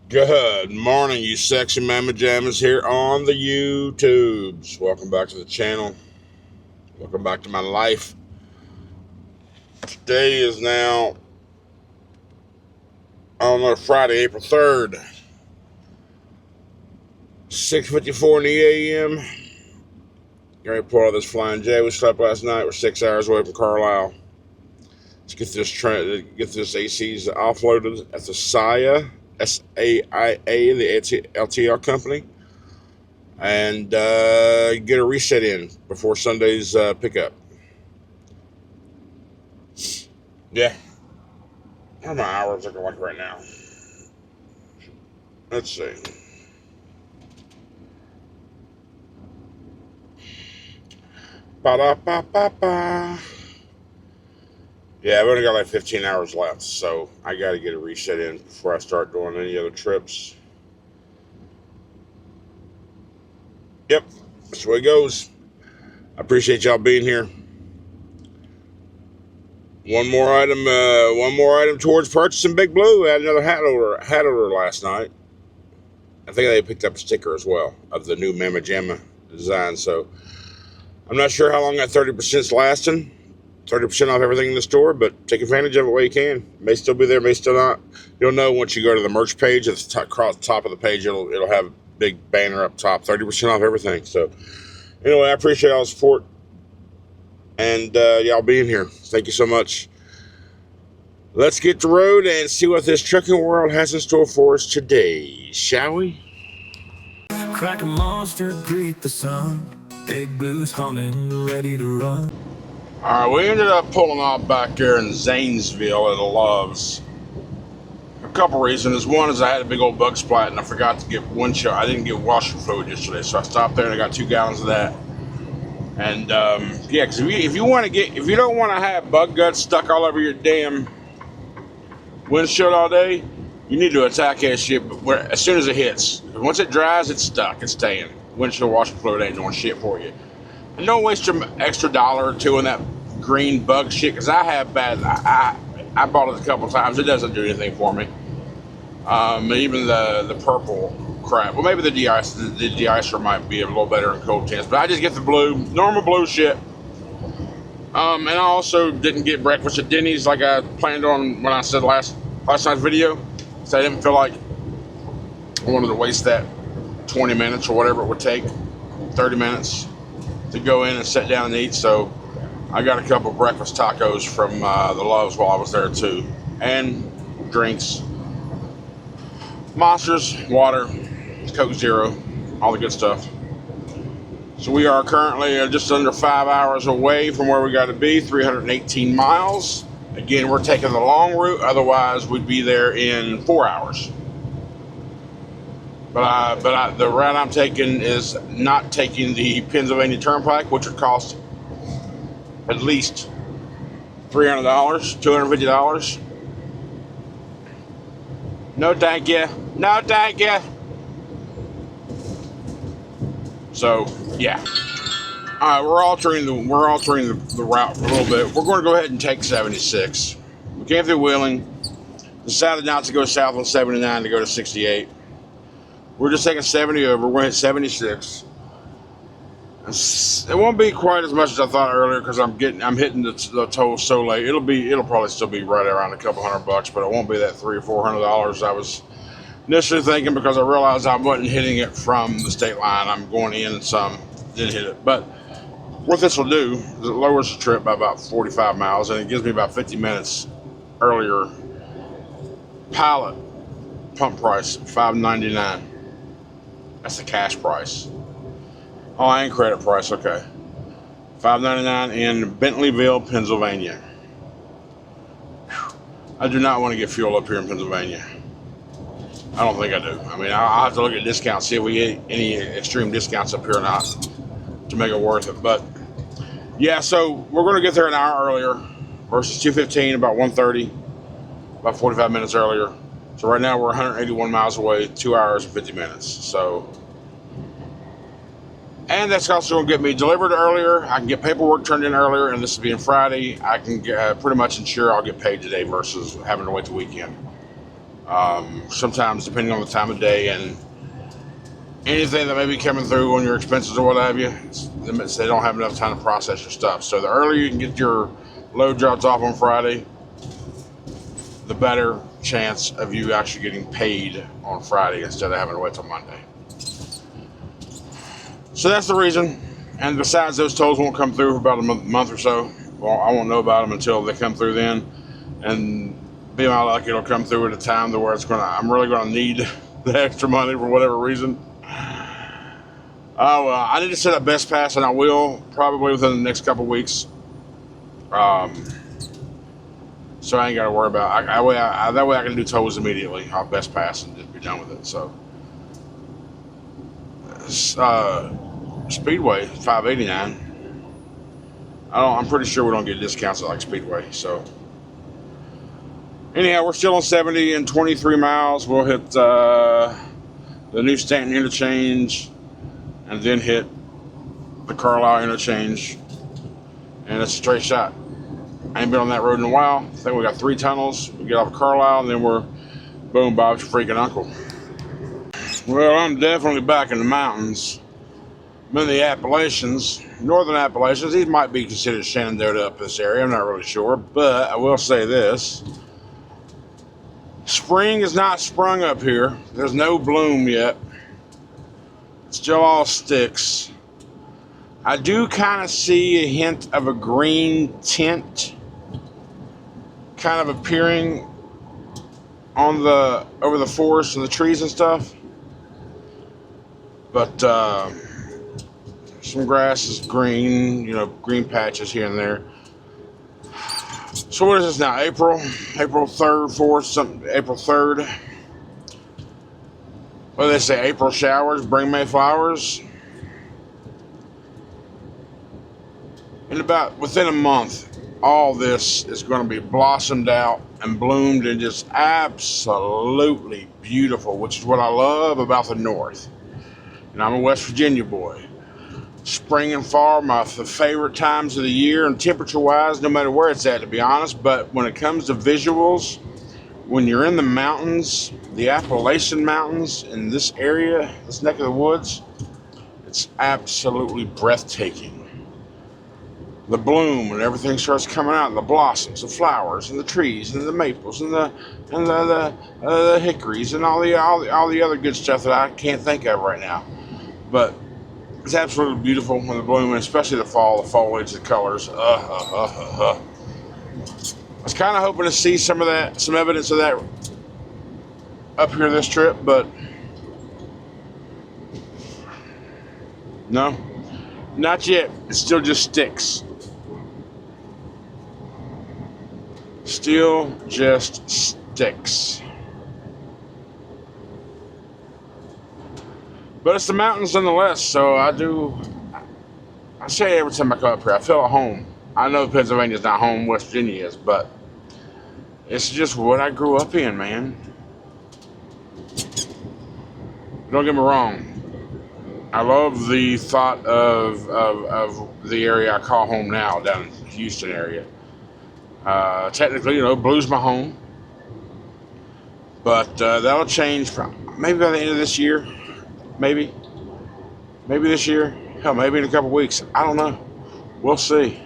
Good morning, you sexy mama jammas here on the YouTubes. Welcome back to the channel. Welcome back to my life. Today is now, Friday, April 3rd. 6:54 in the a.m. Ready to pull out this Flying J. We slept last night. We're 6 hours away from Carlisle. Let's get this ACs offloaded at the SAIA, S-A-I-A, the LTL company, and get a reset in before Sunday's pickup. Yeah. What are my hours looking like right now? Let's see. Ba-da-ba-ba-ba. Yeah, I've only got like 15 hours left, so I got to get a reset in before I start doing any other trips. Yep, that's the way it goes. I appreciate y'all being here. One more item towards purchasing Big Blue. I had another hat order last night. I think they picked up a sticker as well of the new Mama Jamma design, so I'm not sure how long that 30% is lasting. 30% off everything in the store, but take advantage of it while you can. May still be there, may still not. You'll know once you go to the merch page. At the top of the page, it'll have a big banner up top, 30% off everything. So anyway, I appreciate all the support and y'all being here. Thank you so much. Let's get the road and see what this trucking world has in store for us today, shall we? Crack a monster, greet the sun. Big Blue's humming, ready to run. Alright, we ended up pulling off back there in Zanesville at the Loves. A couple reasons. One is I had a big old bug splat and I forgot to get windshield. I didn't get washer fluid yesterday, so I stopped there and I got 2 gallons of that. And yeah, because if you don't want to have bug guts stuck all over your damn windshield all day, you need to attack that shit as soon as it hits. Once it dries, it's stuck. It's staying. Windshield washer fluid ain't doing shit for you. And don't waste your extra $1 or $2 on that green bug shit, because I have bad. I bought it a couple times. It doesn't do anything for me. Even the purple crap. Well, maybe the de-icer might be a little better in cold temps, but I just get the blue, normal blue shit. And I also didn't get breakfast at Denny's like I planned on when I said last night's video. So I didn't feel like I wanted to waste that 20 minutes or whatever it would take, 30 minutes to go in and sit down and eat. So I got a couple of breakfast tacos from the Loves while I was there too, and drinks, Monsters, water, Coke Zero, all the good stuff. So we are currently just under 5 hours away from where we got to be, 318 miles. Again, we're taking the long route, otherwise we'd be there in 4 hours. But the route I'm taking is not taking the Pennsylvania Turnpike, which would cost at least $300, $250. No thank you. No thank you. So yeah. All right, we're altering the route a little bit. We're going to go ahead and take 76. We came through Wheeling, decided not to go south on 79 to go to 68. We're just taking 70 over. We're going to hit 76. It won't be quite as much as I thought earlier because I'm hitting the toll so late. It'll probably still be right around a couple $100, but it won't be that $300 or $400 I was initially thinking, because I realized I wasn't hitting it from the state line. I'm going in some, didn't hit it. But what this will do is it lowers the trip by about 45 miles, and it gives me about 50 minutes earlier. Pilot pump price $5.99. That's the cash price. Oh, and credit price, okay. $5.99 in Bentleyville, Pennsylvania. Whew. I do not want to get fuel up here in Pennsylvania. I don't think I do. I mean, I'll have to look at discounts, see if we get any extreme discounts up here or not to make it worth it. But yeah, so we're going to get there an hour earlier versus 2:15, about 1:30, about 45 minutes earlier. So right now we're 181 miles away, 2 hours and 50 minutes. So, and that's also going to get me delivered earlier. I can get paperwork turned in earlier, and this being Friday, I can pretty much ensure I'll get paid today versus having to wait the weekend. Sometimes depending on the time of day and anything that may be coming through on your expenses or what have you, they don't have enough time to process your stuff. So the earlier you can get your load dropped off on Friday, the better chance of you actually getting paid on Friday instead of having to wait till Monday. So that's the reason. And besides, those tolls won't come through for about a month or so. Well, I won't know about them until they come through then. And be my luck, it'll come through at a time to where I'm really gonna need the extra money for whatever reason. I need to set up Best Pass, and I will probably within the next couple weeks. So I ain't got to worry about it. That way I can do tolls immediately. I'll Best Pass and just be done with it. So Speedway $5.89. I'm pretty sure we don't get discounts at like Speedway. So anyhow, we're still on 70 and 23 miles. We'll hit the new Stanton interchange, and then hit the Carlisle interchange, and it's a straight shot. I ain't been on that road in a while. I think we got 3 tunnels. We get off of Carlisle, and then we're boom, Bob's your freaking uncle. Well, I'm definitely back in the mountains. I'm in the Appalachians, northern Appalachians. These might be considered Shenandoah up this area. I'm not really sure, but I will say this. Spring is not sprung up here. There's no bloom yet. Still all sticks. I do kind of see a hint of a green tint kind of appearing on over the forest and the trees and stuff. But some grass is green, green patches here and there. So what is this now? April 3rd, 4th, April 3rd. What do they say? April showers bring May flowers. Within a month, all this is going to be blossomed out and bloomed and just absolutely beautiful, which is what I love about the North. And I'm a West Virginia boy. Spring and fall, my favorite times of the year, and temperature-wise, no matter where it's at, to be honest. But when it comes to visuals, when you're in the mountains, the Appalachian Mountains in this area, this neck of the woods, it's absolutely breathtaking. The bloom and everything starts coming out, and the blossoms, the flowers, and the trees, and the maples, and the hickories, and all the other good stuff that I can't think of right now. But it's absolutely beautiful when the bloom, and especially the fall, the foliage, the colors. I was kind of hoping to see some evidence of that up here this trip, but no, not yet. It still just sticks. Still just sticks. But it's the mountains nonetheless, so I say every time I come up here, I feel at home. I know Pennsylvania's not home, West Virginia is, but it's just what I grew up in, man. Don't get me wrong. I love the thought of the area I call home now, down in the Houston area. Technically, Blue's my home. But that'll change maybe by the end of this year. Maybe this year. Hell, maybe in a couple weeks. I don't know. We'll see.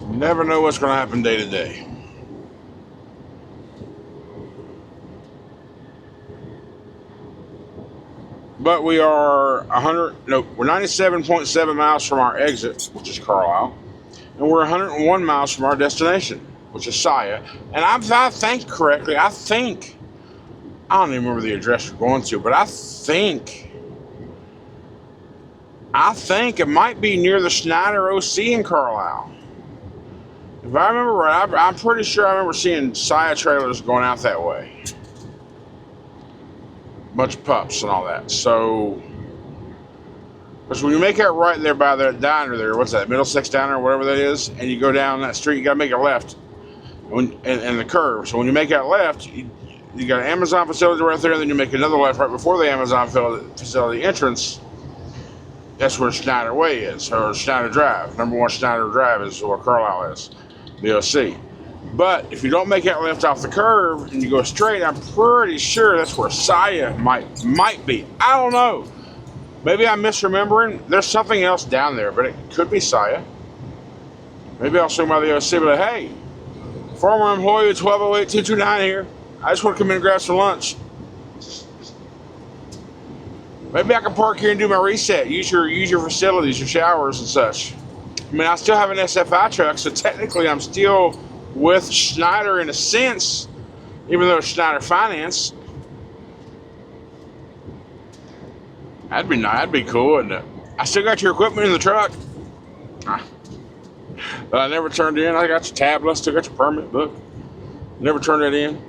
Never know what's going to happen day to day. But we are we're 97.7 miles from our exit, which is Carlisle, and we're 101 miles from our destination, which is Saya. And I think correctly, I don't even remember the address we're going to, but I think it might be near the Schneider OC in Carlisle. If I remember right, I'm pretty sure I remember seeing Saya trailers going out that way. Bunch of pups and all that. So, because when you make that right there by the diner there, what's that, Middlesex Diner or whatever that is, and you go down that street, you got to make a left and the curve. So when you make that left, you got an Amazon facility right there, and then you make another left right before the Amazon facility entrance. That's where Schneider Way is, or Schneider Drive. Number 1 Schneider Drive is where Carlisle is, the OC. But if you don't make that left off the curve and you go straight, I'm pretty sure that's where Saya might be. I don't know. Maybe I'm misremembering. There's something else down there, but it could be Saya. Maybe I'll swing by the OC, but hey, former employee of 1208-229 here. I just want to come in and grab some lunch. Maybe I can park here and do my reset. Use your facilities, your showers and such. I mean, I still have an SFI truck, so technically I'm still with Schneider in a sense, even though it's Schneider Finance. That'd be nice. That'd be cool, wouldn't it? I still got your equipment in the truck. But I never turned in. I got your tablet. Still got your permit book. Never turned it in.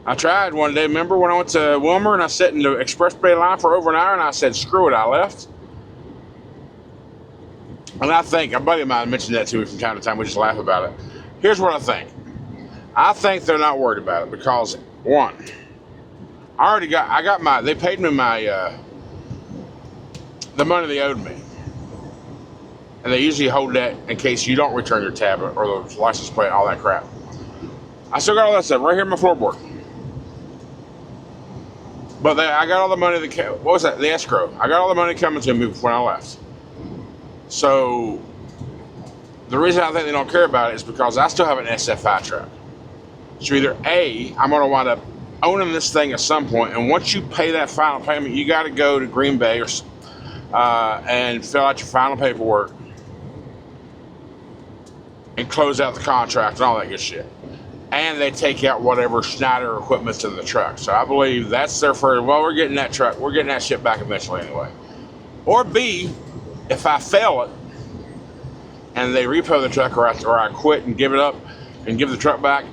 I tried one day. Remember when I went to Wilmer and I sat in the express bay line for over an hour and I said, screw it, I left. And I think, a buddy of mine mentioned that to me from time to time. We just laugh about it. Here's what I think. I think they're not worried about it because, one, they paid me my, the money they owed me. And they usually hold that in case you don't return your tablet or the license plate, all that crap. I still got all that stuff right here in my floorboard. But I got all the money what was that? The escrow. I got all the money coming to me when I left. So the reason I think they don't care about it is because I still have an SFI truck. So either A, I'm going to wind up owning this thing at some point, and once you pay that final payment, you got to go to Green Bay and fill out your final paperwork and close out the contract and all that good shit. And they take out whatever Schneider equipment's in the truck. So I believe that's their first, well, we're getting that truck, we're getting that shit back eventually anyway. Or B, if I fail it and they repo the truck or I quit and give it up and give the truck back,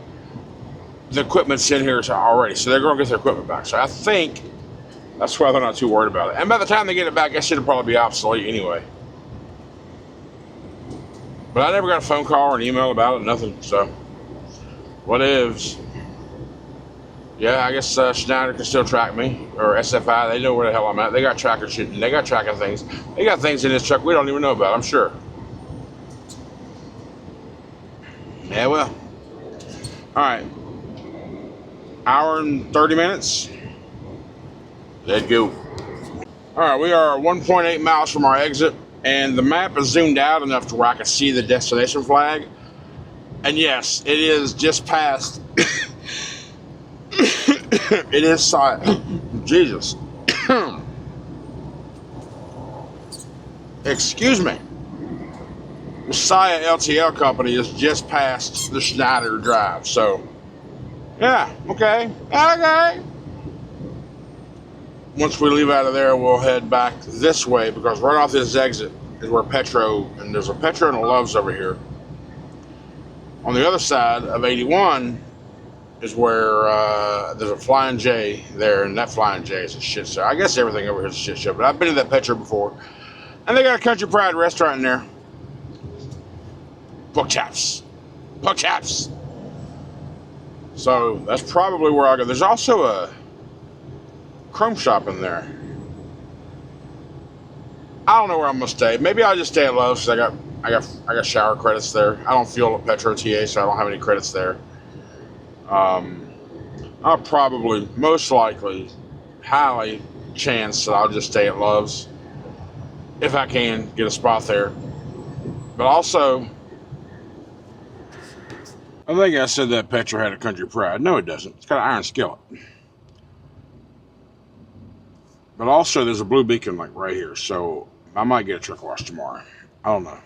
the equipment's in here already. So they're going to get their equipment back. So I think that's why they're not too worried about it. And by the time they get it back, that shit will probably be obsolete anyway. But I never got a phone call or an email about it, nothing. So, what ifs? Yeah, I guess Schneider can still track me, or SFI. They know where the hell I'm at. They got tracker shit, and they got tracking things. They got things in this truck we don't even know about, I'm sure. Yeah, well. Alright. Hour and 30 minutes. Let's go. Alright, we are 1.8 miles from our exit, and the map is zoomed out enough to where I can see the destination flag. And yes, it is just past. It is Jesus. Excuse me. The Saya LTL company is just past the Schneider Drive. So, yeah, okay. Once we leave out of there, we'll head back this way because right off this exit is where Petro, and there's a Petro and a Love's over here. On the other side of 81 is where there's a Flying J there, and that Flying J is a shit show. I guess everything over here is a shit show, but I've been to that Petro before. And they got a Country Pride restaurant in there. Pork chops. So that's probably where I'll go. There's also a Chrome shop in there. I don't know where I'm gonna stay. Maybe I'll just stay at Love's because I got shower credits there. I don't fuel at Petro TA, so I don't have any credits there. I'll probably, most likely, highly chance that I'll just stay at Love's if I can get a spot there. But also, I think I said that Petro had a Country Pride. No, it doesn't. It's got an iron skillet. But also, there's a Blue Beacon like right here, so I might get a truck wash tomorrow. I don't know.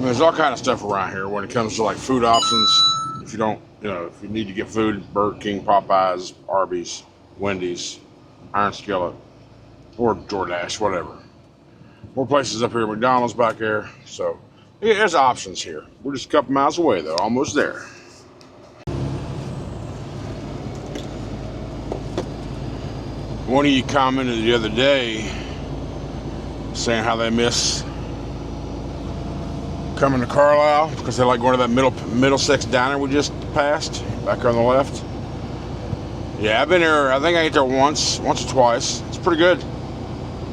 There's all kind of stuff around here when it comes to like food options. If you don't, if you need to get food, Burger King, Popeyes, Arby's, Wendy's, Iron Skillet, or DoorDash, whatever. More places up here, McDonald's back there. So, yeah, there's options here. We're just a couple miles away though, almost there. One of you commented the other day saying how they miss coming to Carlisle because they like going to that Middlesex diner we just passed back on the left. Yeah, I've been there. I think I ate there once or twice. It's pretty good.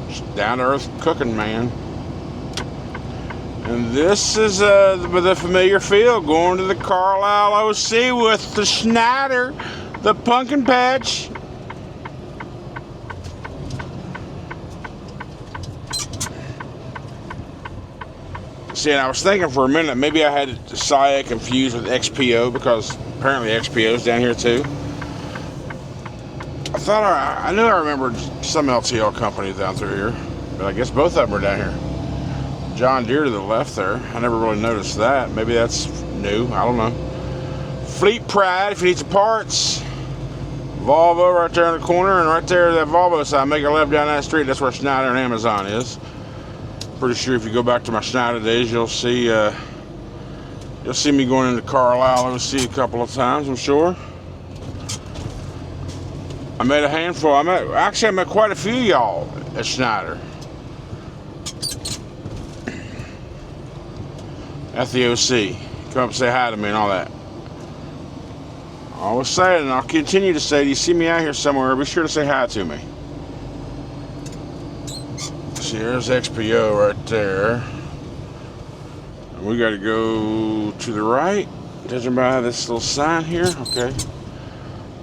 Just down to earth cooking, man. And this is the familiar field, going to the Carlisle OC with the Schneider, the pumpkin patch. See, and I was thinking for a minute, maybe I had Saya confused with XPO, because apparently XPO is down here too. I knew I remembered some LTL company down through here, but I guess both of them are down here. John Deere to the left there. I never really noticed that. Maybe that's new. I don't know. Fleet Pride, if you need some parts. Volvo right there in the corner, and right there that Volvo side. Make a left down that street. That's where Schneider and Amazon is. Pretty sure if you go back to my Schneider days, you'll see me going into Carlisle OC a couple of times, I'm sure. I met a handful. I met quite a few of y'all at Schneider. At the OC. Come up and say hi to me and all that. I always say it, and I'll continue to say it. You see me out here somewhere, be sure to say hi to me. See, there's XPO right there. And we got to go to the right. Judging by this little sign here. Okay.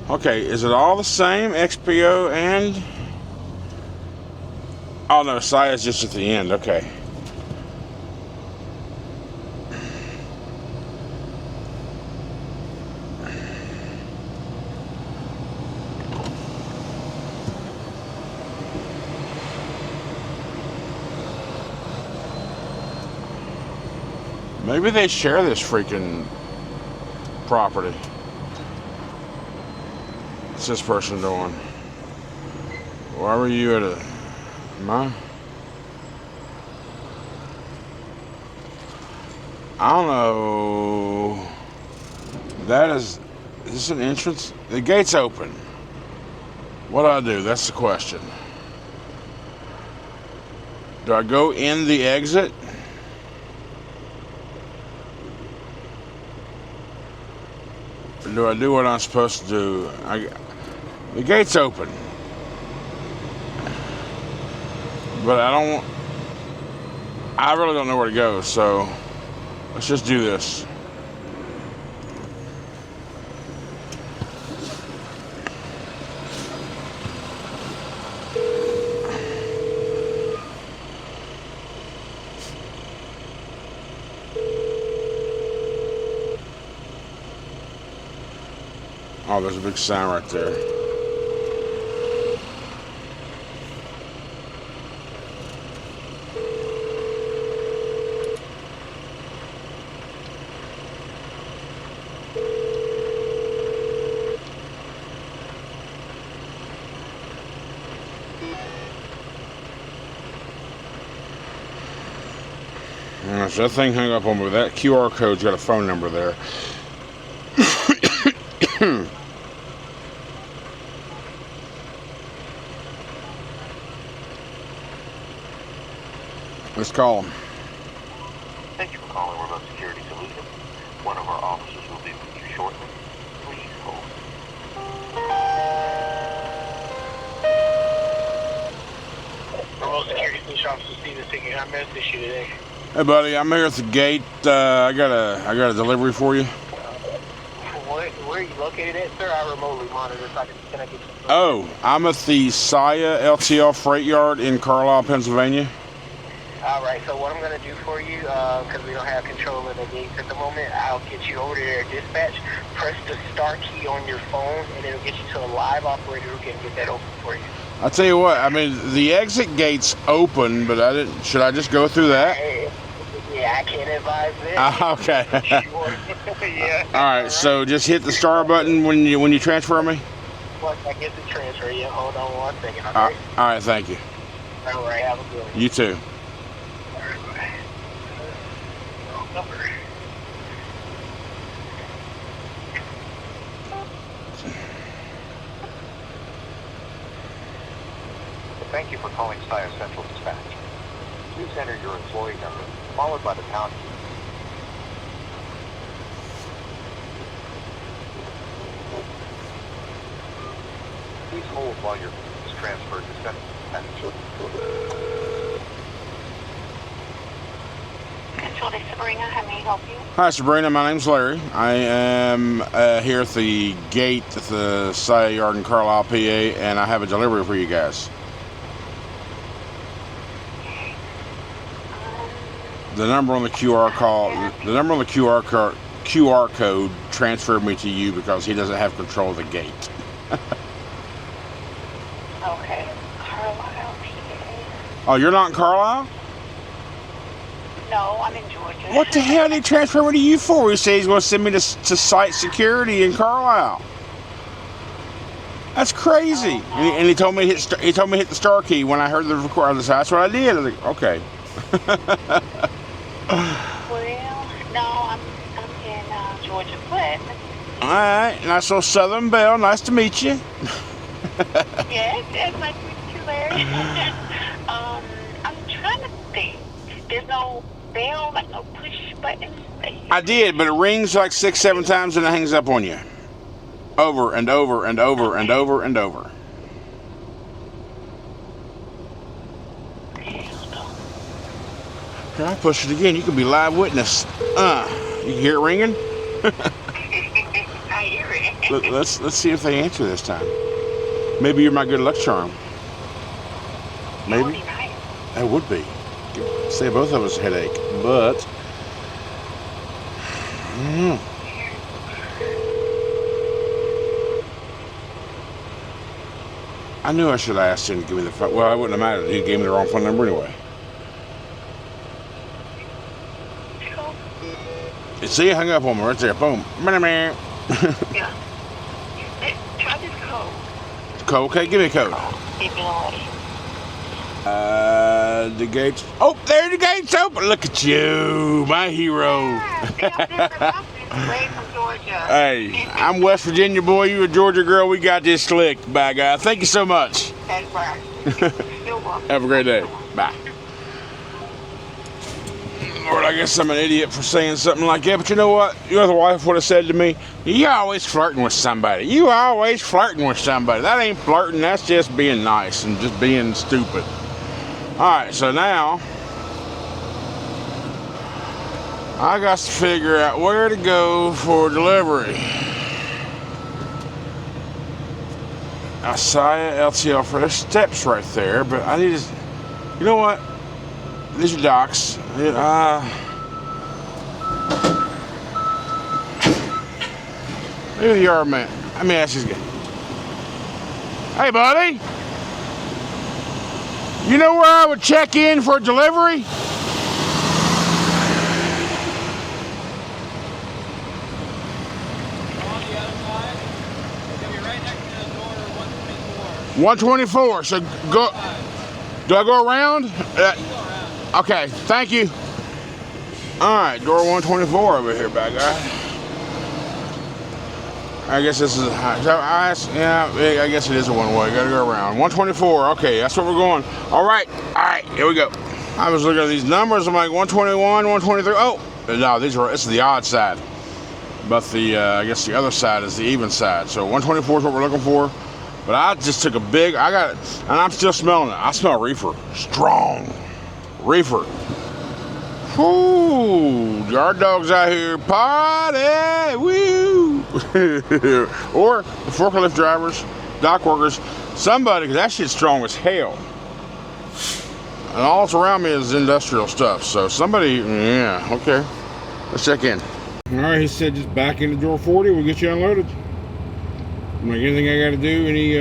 Okay, is it all the same? XPO and... Oh no, Saya's just at the end. Okay. Maybe they share this freaking property. What's this person doing? Why were you at a... I don't know. Is this an entrance? The gate's open. What do I do? That's the question. Do I go in the exit? Or do I do what I'm supposed to do? The gate's open. But I really don't know where to go, so let's just do this. Oh, there's a big sign right there. So that thing hung up on me. That QR code's got a phone number there. Let's call him. Thank you for calling Remote Security Solutions. One of our officers will be with you shortly. Please hold. Remote Security Solutions Officer Steven speaking. How may I assist you today? Hey, buddy, I'm here at the gate. I got a delivery for you. Where are you located at, sir? I remotely monitor, so can I get you? Oh, I'm at the Saya LTL Freight Yard in Carlisle, Pennsylvania. All right, so what I'm going to do for you, because we don't have control of the gates at the moment, I'll get you over to their dispatch. Press the start key on your phone, and it'll get you to a live operator who can get that open for you. I'll tell you what, I mean, the exit gate's open, but should I just go through that? Yeah, I can't advise that. Okay. Yeah. All right, so just hit the star button when you transfer me? Once I get the transfer, yeah, hold on 1 second, okay? All right, thank you. All right, have a good one. You too. Thank you for calling Saya Central Dispatch. Please enter your employee number, followed by the pound key. Please hold while your call is transferred to center. Julie Sabrina, how may I help you? Hi, Sabrina. My name's Larry. I am here at the gate at the side yard in Carlisle, PA, and I have a delivery for you guys. The number on the QR code transferred me to you because he doesn't have control of the gate. Okay, Carlisle, PA. Oh, you're not in Carlisle? No, I'm in Georgia. What the hell did he transfer me to you for? He said he's going to send me to site security in Carlisle. That's crazy. And he told me to hit the star key when I heard the record. That's what I did. I was like, okay. Well, no, I'm in Georgia, but... All right, nice little Southern Belle. Nice to meet you. Yes, it's nice to meet you, Larry. I'm trying to think. There's no bell, like no push button. I did, but it rings like 6-7 times and it hangs up on you. Over and over and over and over and over. Can I push it again? You can be live witness. You can hear it ringing? I hear it. Let's see if they answer this time. Maybe you're my good luck charm. Maybe. That would be nice. That would be. Save both of us a headache, but I knew I should have asked him to give me the phone. Well, it wouldn't have mattered. He gave me the wrong phone number anyway. See, I hung up on me right there. Boom. Yeah. Try this code. Code. Okay, give me a code. If you're ready. The gates. Oh, there the gates open. Look at you, my hero. Way from Georgia. Hey, I'm West Virginia boy. You a Georgia girl. We got this slick, by God. Thank you so much. That's right. You're welcome. Have a great day. Bye. Lord, I guess I'm an idiot for saying something like that, but you know what? You know, the wife would have said to me, "You always flirting with somebody. You always flirting with somebody." That ain't flirting. That's just being nice and just being stupid. All right, so now I got to figure out where to go for delivery. Isaiah LTL for there's steps right there, but I need to. You know what? These are docks. Look at the yard man. Let me ask this guy. Hey, buddy. You know where I would check in for a delivery? On the other side, it's going to be right next to the door 124. 124. So go. Do I go around? You go around. Okay, thank you. All right, door 124 over here, bad guy. I guess this is. I guess it is a one-way. Gotta go around. 124. Okay, that's where we're going. All right, here we go. I was looking at these numbers. I'm like 121, 123. Oh, no, this is the odd side. But I guess the other side is the even side. So 124 is what we're looking for. But I just took a big. I got it, and I'm still smelling it. I smell reefer, strong reefer. Ooh, yard dogs out here, party, woo! Or the forklift drivers, dock workers, somebody, because that shit's strong as hell. And all that's around me is industrial stuff, so somebody, yeah, okay. Let's check in. All right, he said just back into door 40, we'll get you unloaded. I'm like, anything I gotta do, any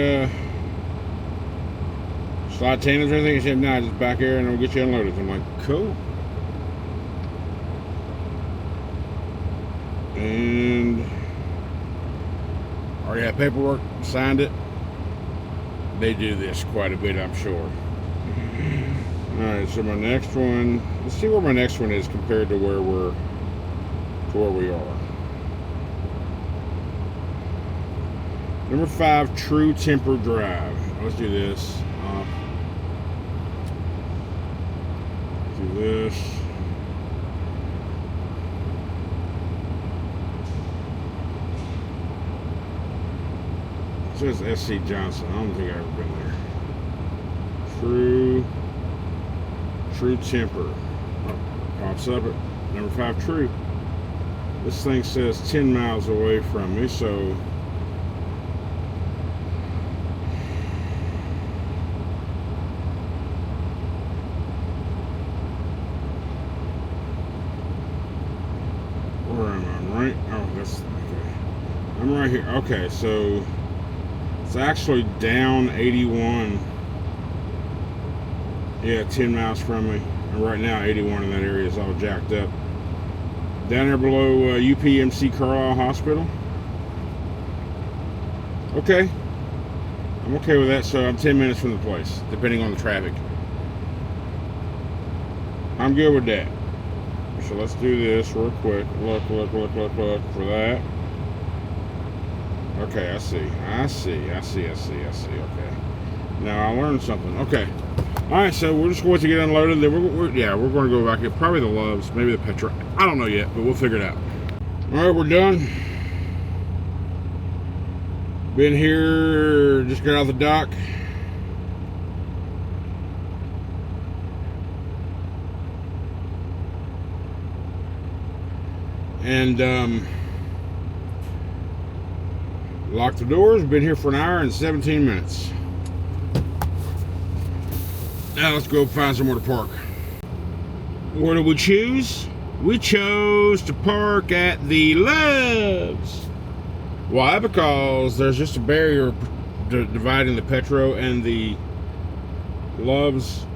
slide tandems or anything? He said, nah, just back there and we'll get you unloaded. I'm like, cool. And already have paperwork, signed it. They do this quite a bit, I'm sure. Alright, so my next one, let's see where my next one is compared to where we are. Number 5, True Temper Drive. Let's do this. Do this. It says SC Johnson. I don't think I've ever been there. True Temper. Oh, pops up. Number 5 true. This thing says 10 miles away from me, so where am I? Right? Oh, that's okay. I'm right here. Okay, so it's actually down 81. Yeah, 10 miles from me. And right now, 81 in that area is all jacked up. Down there below UPMC Carlisle Hospital. Okay. I'm okay with that, so I'm 10 minutes from the place, depending on the traffic. I'm good with that. So let's do this real quick. Look for that. Okay, I see. Okay. Now I learned something. Okay. Alright, so we're just going to get unloaded. Then we're going to go back here. Probably the Loves, maybe the Petra. I don't know yet, but we'll figure it out. Alright, we're done. Been here, just got out of the dock. And locked the doors. Been here for an hour and 17 minutes. Now let's go find somewhere to park. Where did we choose? We chose to park at the Loves. Why? Because there's just a barrier dividing the Petro and the Loves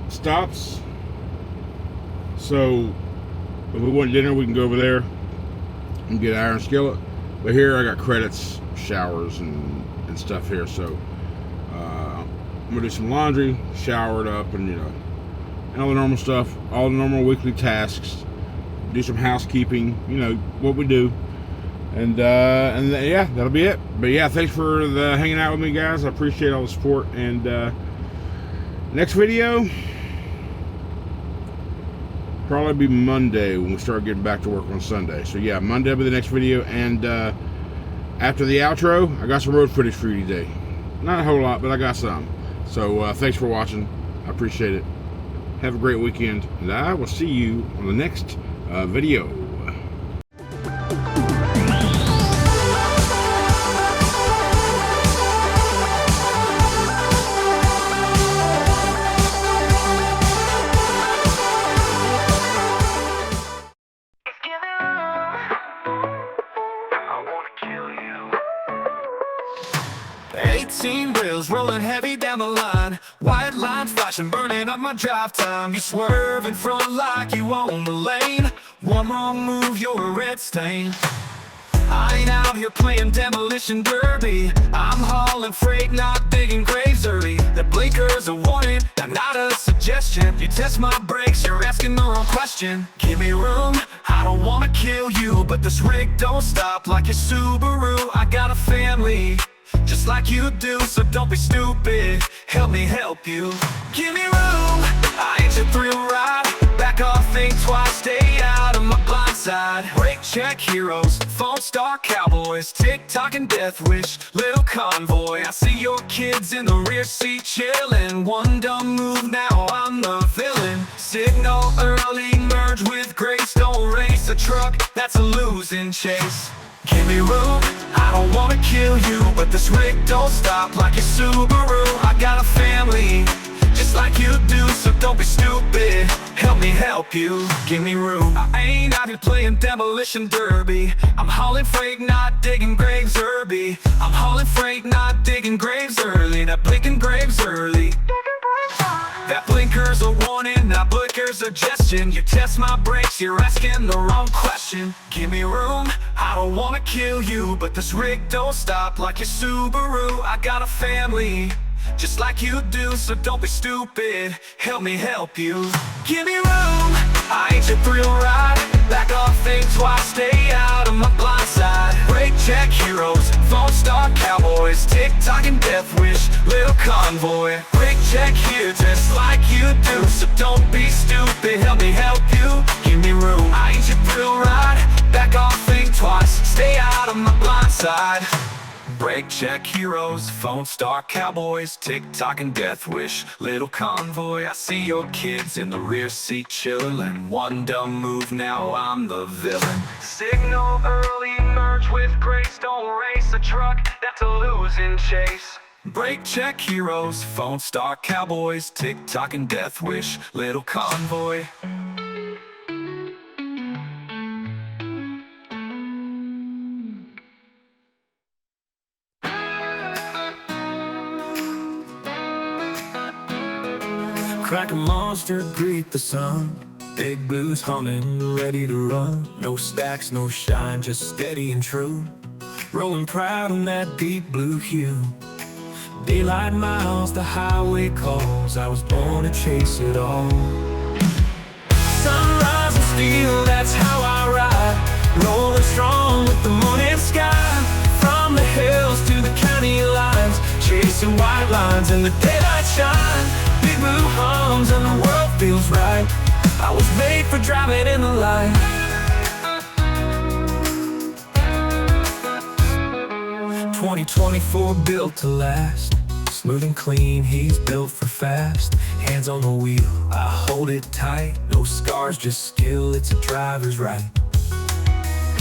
stops. So if we want dinner, we can go over there and get iron skillet. But here I got credits, showers, and stuff here. So I'm gonna do some laundry, shower it up, and all the normal stuff, all the normal weekly tasks. Do some housekeeping, what we do, and yeah, that'll be it. But yeah, thanks for hanging out with me, guys. I appreciate all the support. And next video probably be Monday when we start getting back to work on Sunday. So yeah, Monday will be the next video. And after the outro, I got some road footage for you today. Not a whole lot, but I got some. So thanks for watching. I appreciate it. Have a great weekend, and I will see you on the next video. Wheels rolling heavy down the line, white lines flashing, burning up my drive time. You swerve in front like you own the lane. One wrong move, you're a red stain. I ain't out here playing demolition derby. I'm hauling freight, not digging graves early. The blinker's a warning, not a suggestion. You test my brakes, you're asking the wrong question. Give me room, I don't wanna kill you, but this rig don't stop like your Subaru. I got a family, just like you do, so don't be stupid. Help me help you. Give me room, I ain't your thrill ride. Back off, think twice, stay out of my blind side. Brake check heroes, phone star cowboys, TikTok and death wish, little convoy. I see your kids in the rear seat chillin'. One dumb move, now I'm the villain. Signal early, merge with grace. Don't race a truck, that's a losing chase. Give me room, I don't wanna kill you, but this rig don't stop like your Subaru. I got a family, just like you do, so don't be stupid. Help me help you. Give me room. I ain't out here playing demolition derby. I'm hauling freight, not digging graves early. I'm hauling freight, not digging graves early. Not blinking graves early. That blinker's a warning, not blinker's a suggestion. You test my brakes, you're asking the wrong question. Give me room, I don't wanna kill you, but this rig don't stop like your Subaru. I got a family, just like you do, so don't be stupid. Help me help you. Give me room, I ain't your thrill ride. Back off, think twice, stay out of my blind side. Brake check heroes, phone star cowboys, TikTok and death wish, little convoy. Brake check here, just like you do, so don't be stupid. Help me help you. Give me room, I ain't your thrill ride. Back off, think twice, stay out of my blind side. Brake Brake check heroes, phone star cowboys, TikTok and death wish, little convoy. I see your kids in the rear seat chillin'. One dumb move, now I'm the villain. Signal early, merge with grace. Don't race a truck, that's a losing chase. Brake check heroes, phone star cowboys, TikTok and death wish, little convoy. Crack a monster, greet the sun. Big blues humming, ready to run. No stacks, no shine, just steady and true. Rolling proud in that deep blue hue. Daylight miles, the highway calls. I was born to chase it all. Sunrise and steel, that's how I ride. Rolling strong with the morning sky. From the hills to the county lines, chasing white lines in the daylight shine. Big blue hums and the world feels right. I was made for driving in the light. 2024 built to last. Smooth and clean, he's built for fast. Hands on the wheel, I hold it tight. No scars, just skill, it's a driver's right.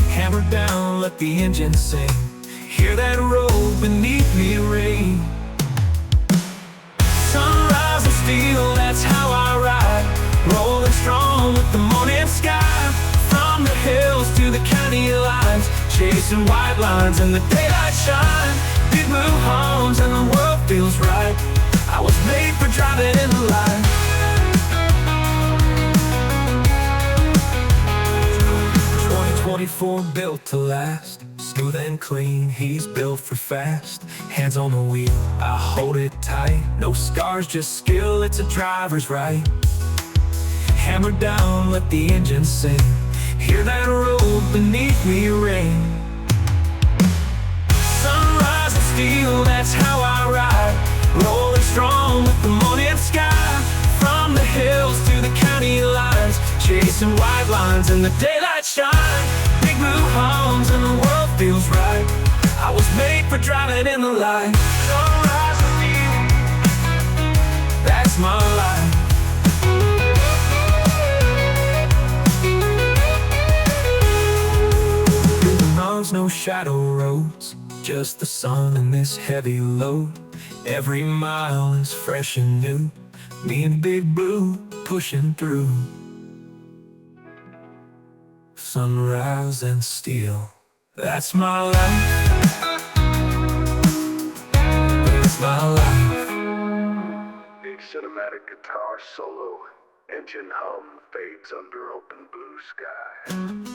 Hammer down, let the engine sing. Hear that road beneath me ring. Sunrise and steel, that's how I ride. Rolling strong with the morning sky. From the hills to the county lines, chasing white lines in the daylight shine. Big blue hums and the world feels right. I was made for driving in the light. 2024 built to last. Smooth and clean, he's built for fast. Hands on the wheel, I hold it tight. No scars, just skill, it's a driver's right. Hammer down, let the engine sing. Hear that road beneath me ring. Sunrise and steel, that's how I ride. Rolling strong with the morning sky. From the hills to the county lines, chasing white lines in the daylight shine. Big blue hums and the world feels right. I was made for driving in the light. Sunrise and steel, that's my life. No shadow roads, just the sun and this heavy load. Every mile is fresh and new. Me and Big Blue pushing through. Sunrise and steel, that's my life. That's my life. Big cinematic guitar solo. Engine hum fades under open blue sky.